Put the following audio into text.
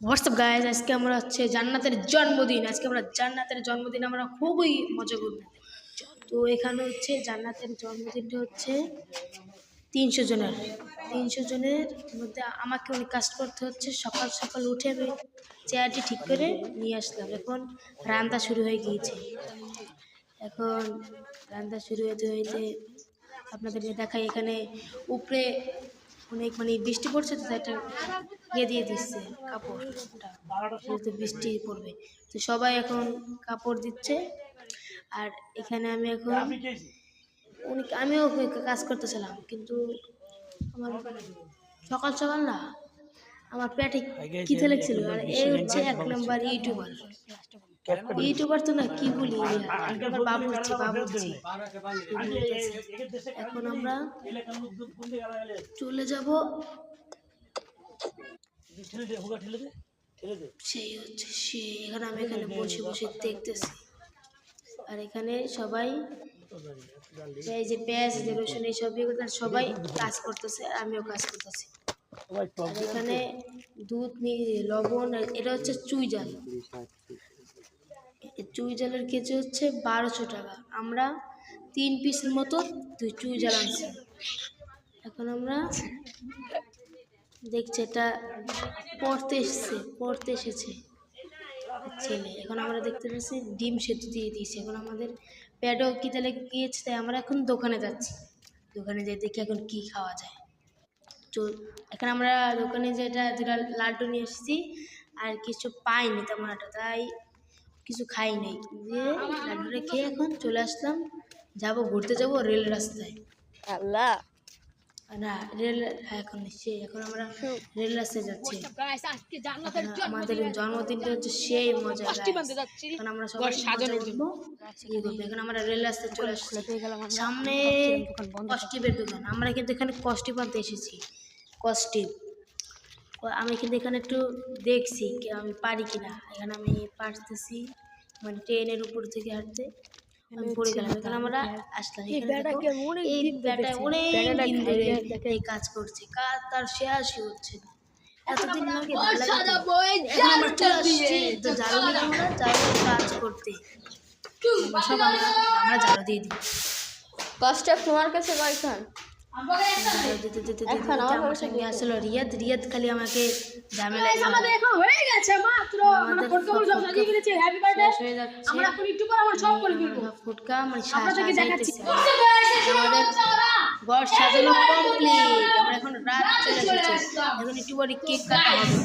WhatsApp guys, আজকে আমরা হচ্ছে জান্নাতের জন্মদিন। আজকে আমরা জান্নাতের জন্মদিন আমরা খুবই মজা করব। তো এখানে হচ্ছে জান্নাতের জন্মদিনটা হচ্ছে 300 জনের মধ্যে আমাকে অনেক কাজ করতে হচ্ছে। সকাল সকাল উঠে আমি চেয়ারটি ঠিক করে নিয়ে আসলাম। এখন রান্না শুরু হয়ে গিয়েছে। এখন রান্না শুরু হতে হইতে আপনাদেরকে দেখাই, এখানে উপরে অনেক বৃষ্টি পড়ছে, তো একটা দিয়ে দিচ্ছে কাপড়টা, যেহেতু বৃষ্টি পড়বে তো সবাই এখন কাপড় দিচ্ছে। আর এখানে আমি এখন আমিও কাজ করতেছিলাম, কিন্তু আমার সকাল সকাল না আমার পেটে খিদে লেগেছিল। আর এই হচ্ছে 1 নম্বর ইউটিউবার তো না, কি বলি, বাবুর্চি। এখন আমরা চলে যাব, সেই হচ্ছে এখানে আমি বসে বসে দেখতেছি। আর এখানে সবাই এই যে পেঁয়াজ, যে রসুন, এই সবাই কাজ করতেছে, আমিও কাজ করতেছি। আর এখানে দুধ, লবণ, এটা হচ্ছে চুই জাল। চুই জালের কেজি হচ্ছে 1200 টাকা। আমরা 3 পিসের মতো চুই জাল আনছি। এখন আমরা দেখছি এটা পড়তে এসেছে ছেলে। এখন আমরা দেখতে পাচ্ছি ডিম সেদ্ধ দিয়ে দিয়েছি। এখন আমাদের পেটও খিদে লেগে গিয়েছে, তাই আমরা এখন দোকানে যাচ্ছি। দোকানে যাই দেখি এখন কি খাওয়া যায়। তো এখন আমরা দোকানে যেটা 2টা লাড্ডু নিয়ে এসেছি, আর কিছু পাইনি তেমন একটা, তাই কিছু খাই নাই। দিয়ে লাড্ডুটা খেয়ে এখন চলে আসলাম, ঘুরতে যাবো রেল রাস্তায়। আল্লাহ না রেল, এখন আমরা রেল রাস্তায় যাচ্ছি। আমাদের জন্মদিনটা হচ্ছে সেই মজা। এখন আমরা সবাই এখন আমরা রেল রাস্তায় চলে আসছি। সামনে কস্টিপের দোকান। আমরা কিন্তু এখানে কস্টিপ আনতে এসেছি। কস্টিপ আমি কিন্তু এখানে একটু দেখছি আমি পারি কিনা। এখানে আমি পারতেছি, ট্রেনের উপর থেকে হাঁটতে আমি পড়ে গেলাম। এখানে আমরা আসলাম, এই ব্যাটা অনেক দিন ধরে এই কাজ করছে, কাজ তার শেষই হচ্ছে না। এতদিন আমাকে ভালো লাগে, এখন আমরা চলে আসছি তো ঝাড়ু নিয়ে, আমরা কাজ করতে সব আমরা ঝাড়ু দিয়ে দিই। কষ্ট তোমার কাছে কয়খান? আমার সঙ্গে আসলো রিয়াদ খালি আমাকে ঝামেলা ফুটকা আমাদের ঘর সাজানো কমপ্লিট। আমরা এখন রাত চলে এসেছে, এখন একটু পরে কেক কাটা হবে।